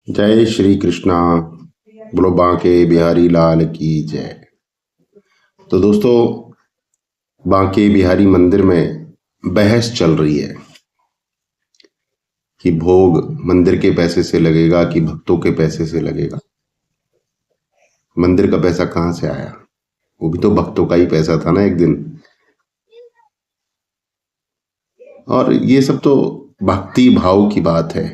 जय श्री कृष्णा। बोलो बांके बिहारी लाल की जय। तो दोस्तों, बांके बिहारी मंदिर में बहस चल रही है कि भोग मंदिर के पैसे से लगेगा कि भक्तों के पैसे से लगेगा। मंदिर का पैसा कहाँ से आया? वो भी तो भक्तों का ही पैसा था ना एक दिन। और ये सब तो भक्ति भाव की बात है।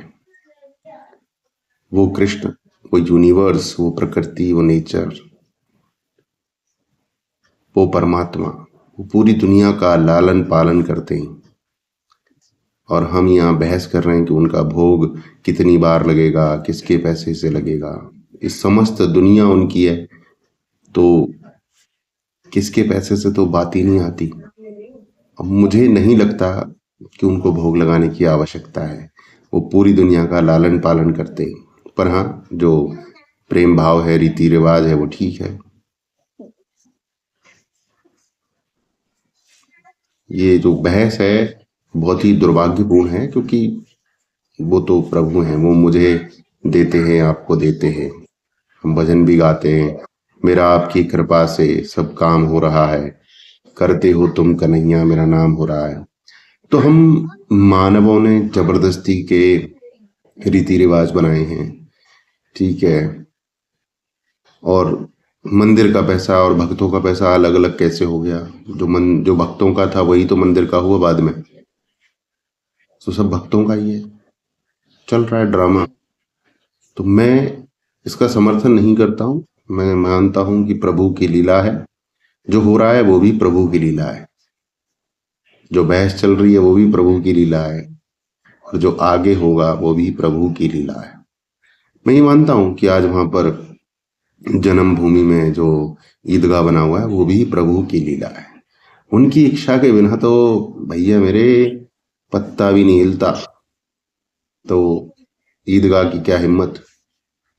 वो कृष्ण, वो यूनिवर्स, वो प्रकृति, वो नेचर, वो परमात्मा, वो पूरी दुनिया का लालन पालन करते हैं। और हम यहाँ बहस कर रहे हैं कि उनका भोग कितनी बार लगेगा, किसके पैसे से लगेगा। इस समस्त दुनिया उनकी है, तो किसके पैसे से तो बात ही नहीं आती। अब मुझे नहीं लगता कि उनको भोग लगाने की आवश्यकता है। वो पूरी दुनिया का लालन पालन करते हैं। पर हाँ, जो प्रेम भाव है, रीति रिवाज है, वो ठीक है। ये जो बहस है बहुत ही दुर्भाग्यपूर्ण है, क्योंकि वो तो प्रभु हैं। वो मुझे देते हैं, आपको देते हैं। हम भजन भी गाते हैं, मेरा आपकी कृपा से सब काम हो रहा है, करते हो तुम कन्हैया मेरा नाम हो रहा है। तो हम मानवों ने जबरदस्ती के रीति रिवाज बनाए हैं, ठीक है। और मंदिर का पैसा और भक्तों का पैसा अलग अलग कैसे हो गया? जो भक्तों का था वही तो मंदिर का हुआ बाद में। तो सब भक्तों का ही है, चल रहा है ड्रामा। तो मैं इसका समर्थन नहीं करता हूँ। मैं मानता हूँ कि प्रभु की लीला है। जो हो रहा है वो भी प्रभु की लीला है, जो बहस चल रही है वो भी प्रभु की लीला है, और जो आगे होगा वो भी प्रभु की लीला है। मैं ये मानता हूँ कि आज वहां पर जन्मभूमि में जो ईदगाह बना हुआ है वो भी प्रभु की लीला है। उनकी इच्छा के बिना तो भैया मेरे पत्ता भी नहीं हिलता। तो ईदगाह की क्या हिम्मत,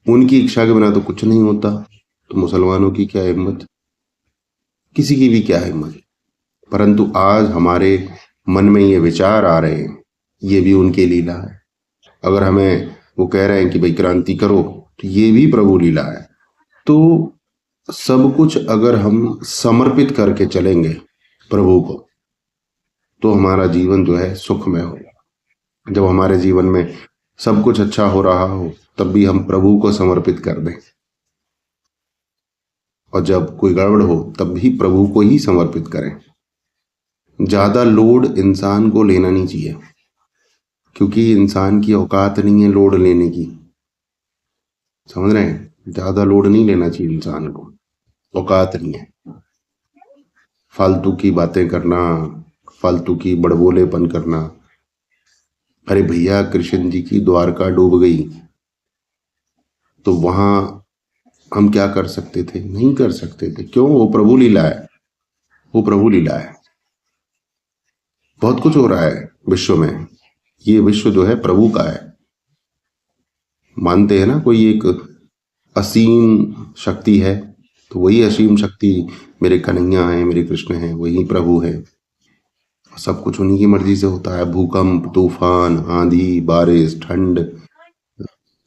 उनकी इच्छा के बिना तो कुछ नहीं होता। तो मुसलमानों की क्या हिम्मत, किसी की भी क्या हिम्मत। परंतु आज हमारे मन में ये विचार आ रहे हैं, ये भी उनकी लीला है। अगर हमें वो कह रहे हैं कि भाई क्रांति करो, तो ये भी प्रभु लीला है। तो सब कुछ अगर हम समर्पित करके चलेंगे प्रभु को, तो हमारा जीवन जो है सुखमय होगा। जब हमारे जीवन में सब कुछ अच्छा हो रहा हो, तब भी हम प्रभु को समर्पित कर दें, और जब कोई गड़बड़ हो तब भी प्रभु को ही समर्पित करें। ज्यादा लोड इंसान को लेना नहीं चाहिए, क्योंकि इंसान की औकात नहीं है लोड लेने की। समझ रहे हैं? ज्यादा लोड नहीं लेना चाहिए इंसान को, औकात नहीं है। फालतू की बातें करना, फालतू की बड़बोलेपन करना। अरे भैया, कृष्ण जी की द्वारका डूब गई, तो वहां हम क्या कर सकते थे? नहीं कर सकते थे। क्यों? वो प्रभु लीला है, वो प्रभु लीला है। बहुत कुछ हो रहा है विश्व में, ये विश्व जो है प्रभु का है। मानते हैं ना, कोई एक असीम शक्ति है, तो वही असीम शक्ति मेरे कन्हैया है, मेरे कृष्ण है, वही प्रभु है। सब कुछ उन्हीं की मर्जी से होता है। भूकंप, तूफान, आंधी, बारिश, ठंड,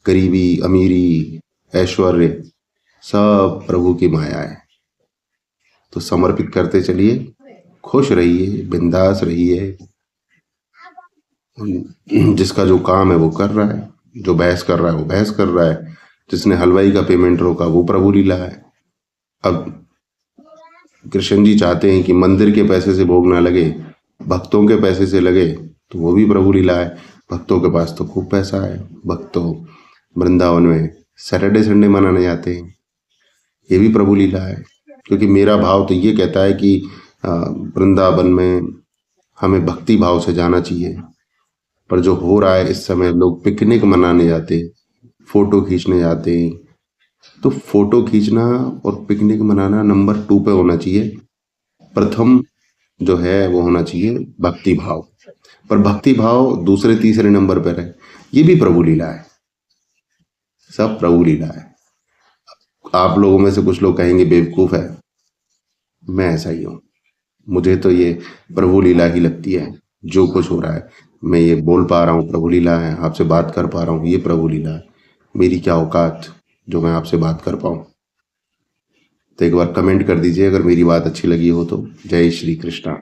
गरीबी, अमीरी, ऐश्वर्य, सब प्रभु की माया है। तो समर्पित करते चलिए, खुश रहिए, बिंदास रहिए। जिसका जो काम है वो कर रहा है, जो बहस कर रहा है वो बहस कर रहा है, जिसने हलवाई का पेमेंट रोका वो प्रभु लीला है। अब कृष्ण जी चाहते हैं कि मंदिर के पैसे से भोग ना लगे, भक्तों के पैसे से लगे, तो वो भी प्रभु लीला है। भक्तों के पास तो खूब पैसा है, भक्त तो वृंदावन में सैटरडे संडे मनाने जाते हैं, ये भी प्रभु लीला है। क्योंकि मेरा भाव तो ये कहता है कि वृंदावन में हमें भक्ति भाव से जाना चाहिए। पर जो हो रहा है इस समय, लोग पिकनिक मनाने जाते, फोटो खींचने जाते हैं। तो फोटो खींचना और पिकनिक मनाना नंबर 2 पे होना चाहिए। प्रथम जो है वो होना चाहिए भक्ति भाव। पर भक्ति भाव दूसरे तीसरे नंबर पर है। ये भी प्रभु लीला है, सब प्रभु लीला है। आप लोगों में से कुछ लोग कहेंगे बेवकूफ है, मैं ऐसा ही हूं। मुझे तो ये प्रभु लीला ही लगती है। जो कुछ हो रहा है, मैं ये बोल पा रहा हूँ प्रभु लीला है, आपसे बात कर पा रहा हूँ, ये प्रभु लीला है। मेरी क्या औकात जो मैं आपसे बात कर पाऊं। तो एक बार कमेंट कर दीजिए अगर मेरी बात अच्छी लगी हो तो। जय श्री कृष्णा।